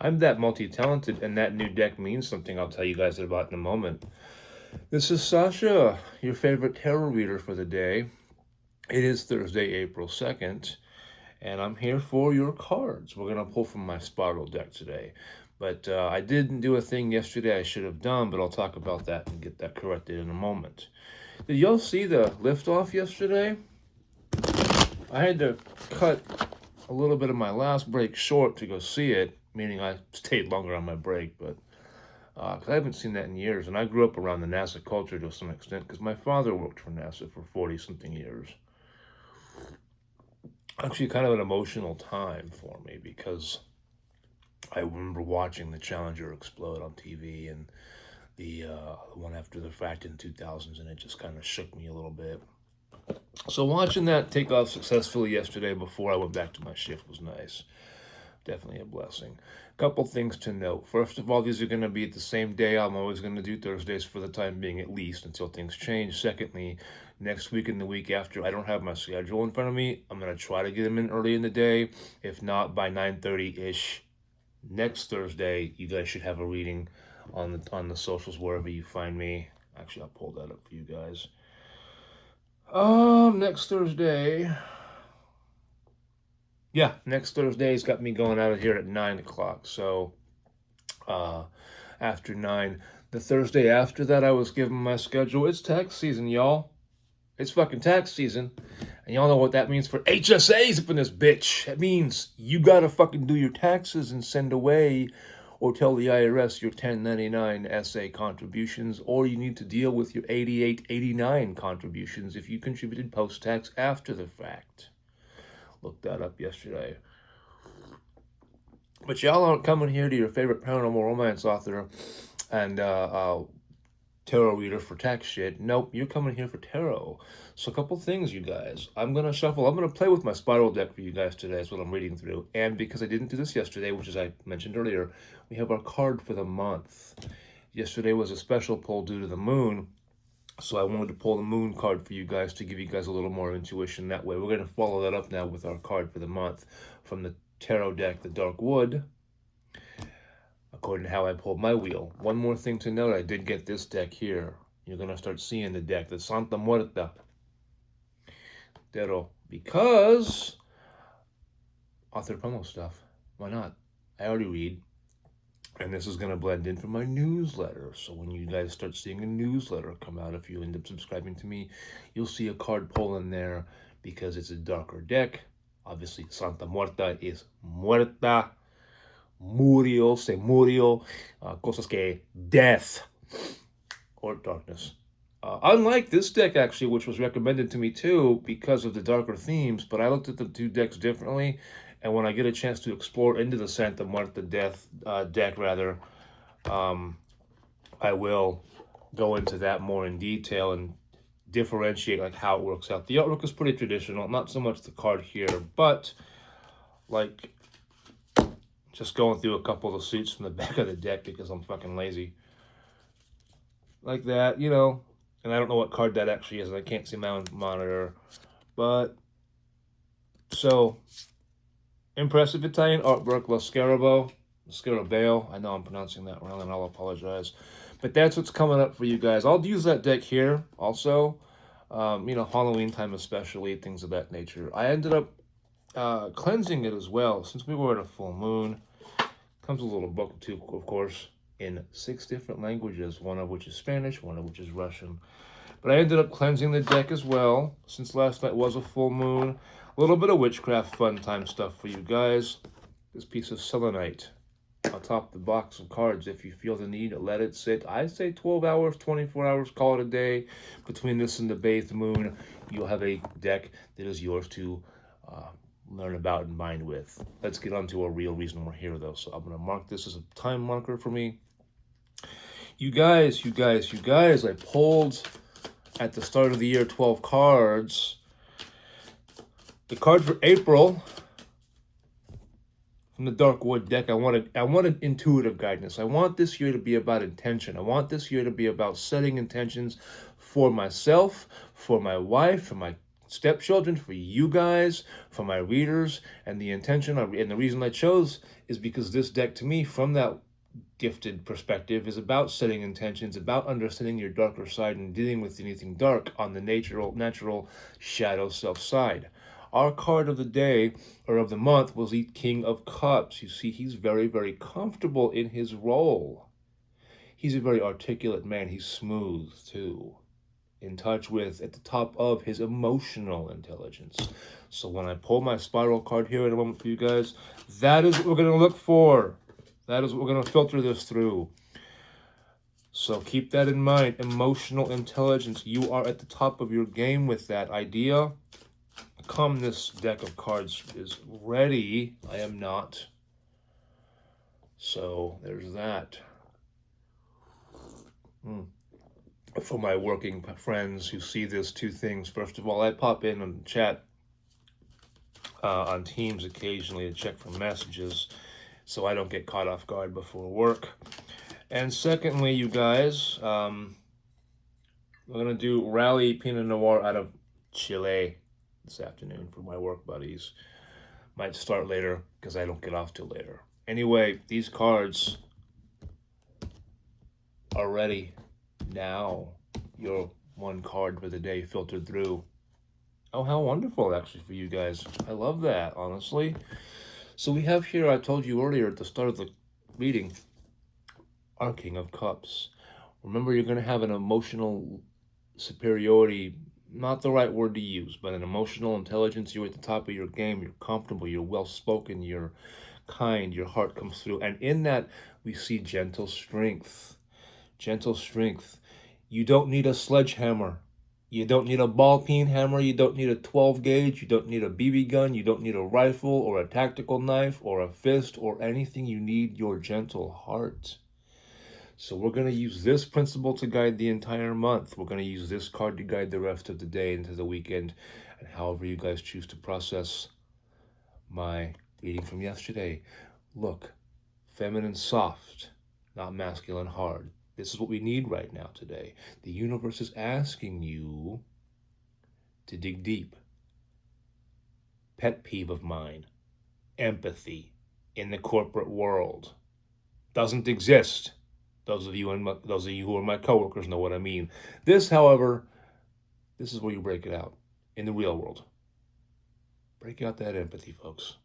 I'm that multi-talented, and that new deck means something I'll tell you guys about in a moment. This is Sasha, your favorite tarot reader for the day. It is Thursday, April 2nd, and I'm here for your cards. We're going to pull from my spiral deck today. But I didn't do a thing yesterday I should have done, but I'll talk about that and get that corrected in a moment. Did y'all see the liftoff yesterday? I had to cut a little bit of my last break short to go see it, meaning I stayed longer on my break, but because I haven't seen that in years, and I grew up around the NASA culture to some extent because my father worked for NASA for 40-something years. Actually, kind of an emotional time for me because I remember watching the Challenger explode on TV and the one after the fact in 2000s, and it just kind of shook me a little bit. So watching that take off successfully yesterday before I went back to my shift was nice. Definitely a blessing. Couple things to note. First of all, these are going to be at the same day. I'm always going to do Thursdays for the time being, at least, until things change. Secondly, next week and the week after, I don't have my schedule in front of me. I'm going to try to get them in early in the day. If not, by 9:30-ish next Thursday, you guys should have a reading on the socials, wherever you find me. Actually, I'll pull that up for you guys. Next Thursday. Yeah, next Thursday's got me going out of here at 9 o'clock. So, after 9. The Thursday after that, I was given my schedule. It's tax season, y'all. It's fucking tax season. And y'all know what that means for HSAs up in this bitch. That means you gotta fucking do your taxes and send away or tell the IRS your 1099 SA contributions, or you need to deal with your 8889 contributions if you contributed post-tax after the fact. Looked that up yesterday. But y'all aren't coming here to your favorite paranormal romance author and tarot reader for tax shit. Nope, you're coming here for tarot. So a couple things, you guys. I'm going to shuffle. I'm going to play with my spiral deck for you guys today. That's what I'm reading through. And because I didn't do this yesterday, which as I mentioned earlier, we have our card for the month. Yesterday was a special pull due to the moon. So I wanted to pull the moon card for you guys to give you guys a little more intuition that way. We're going to follow that up now with our card for the month from the tarot deck, the Dark Wood, according to how I pulled my wheel. One more thing to note, I did get this deck here. You're going to start seeing the deck, the Santa Muerta. Because author promo stuff. Why not? I already read. And this is going to blend in for my newsletter. So when you guys start seeing a newsletter come out, if you end up subscribing to me, you'll see a card pull in there because it's a darker deck. Obviously, Santa Muerta is muerta. Murió, se murió. Cosas que death or darkness. Unlike this deck, actually, which was recommended to me too because of the darker themes, but I looked at the two decks differently. And when I get a chance to explore into the Santa Muerta deck, I will go into that more in detail and differentiate like how it works out. The artwork is pretty traditional, not so much the card here, but like just going through a couple of the suits from the back of the deck because I'm fucking lazy. Like that, you know. And I don't know what card that actually is, and I can't see my own monitor. But, so, impressive Italian artwork, Lo Scarabeo. I know I'm pronouncing that wrong, and I'll apologize. But that's what's coming up for you guys. I'll use that deck here, also. You know, Halloween time especially, things of that nature. I ended up cleansing it as well, since we were at a full moon. Comes a little book, too, of course, in 6 different languages, one of which is Spanish, one of which is Russian. But I ended up cleansing the deck as well, since last night was a full moon. A little bit of witchcraft fun time stuff for you guys. This piece of selenite atop the box of cards. If you feel the need, let it sit. I say 12 hours, 24 hours, call it a day. Between this and the bathed moon, you'll have a deck that is yours to learn about and mind with. Let's get on to a real reason we're here, though. So I'm going to mark this as a time marker for me. You guys, I pulled at the start of the year 12 cards. The card for April from the Dark Wood deck, I wanted intuitive guidance. I want this year to be about intention. I want this year to be about setting intentions for myself, for my wife, for my stepchildren, for you guys, for my readers, and the intention and the reason I chose is because this deck, to me, from that gifted perspective, is about setting intentions, about understanding your darker side and dealing with anything dark on the natural shadow self side. Our card of the day, or of the month, was the King of Cups. You see, he's very, very comfortable in his role. He's a very articulate man. He's smooth, too. In touch with, at the top of his emotional intelligence. So when I pull my spiral card here in a moment for you guys, that is what we're going to look for. That is what we're going to filter this through. So keep that in mind. Emotional intelligence. You are at the top of your game with that idea. Come, this deck of cards is ready. I am not. So there's that. For my working friends who see this, two things. First of all, I pop in on chat on Teams occasionally to check for messages so I don't get caught off guard before work. And secondly, you guys, we're going to do Rally Pinot Noir out of Chile this afternoon for my work buddies. Might start later because I don't get off till later. Anyway, these cards are ready now. Your one card for the day filtered through. Oh, how wonderful, actually, for you guys. I love that, honestly. So we have here, I told you earlier at the start of the reading, our King of Cups. Remember, you're going to have an emotional superiority, not the right word to use, but an emotional intelligence. You're at the top of your game. You're comfortable. You're well-spoken. You're kind. Your heart comes through. And in that, we see gentle strength. Gentle strength. You don't need a sledgehammer. You don't need a ball-peen hammer. You don't need a 12 gauge. You don't need a BB gun. You don't need a rifle or a tactical knife or a fist or anything. You need your gentle heart. So we're going to use this principle to guide the entire month. We're going to use this card to guide the rest of the day into the weekend. And however you guys choose to process my reading from yesterday. Look, feminine soft, not masculine hard. This is what we need right now today. The universe is asking you to dig deep. Pet peeve of mine, empathy in the corporate world doesn't exist. Those of you who are my coworkers know what I mean. This, however, this is where you break it out in the real world. Break out that empathy, folks.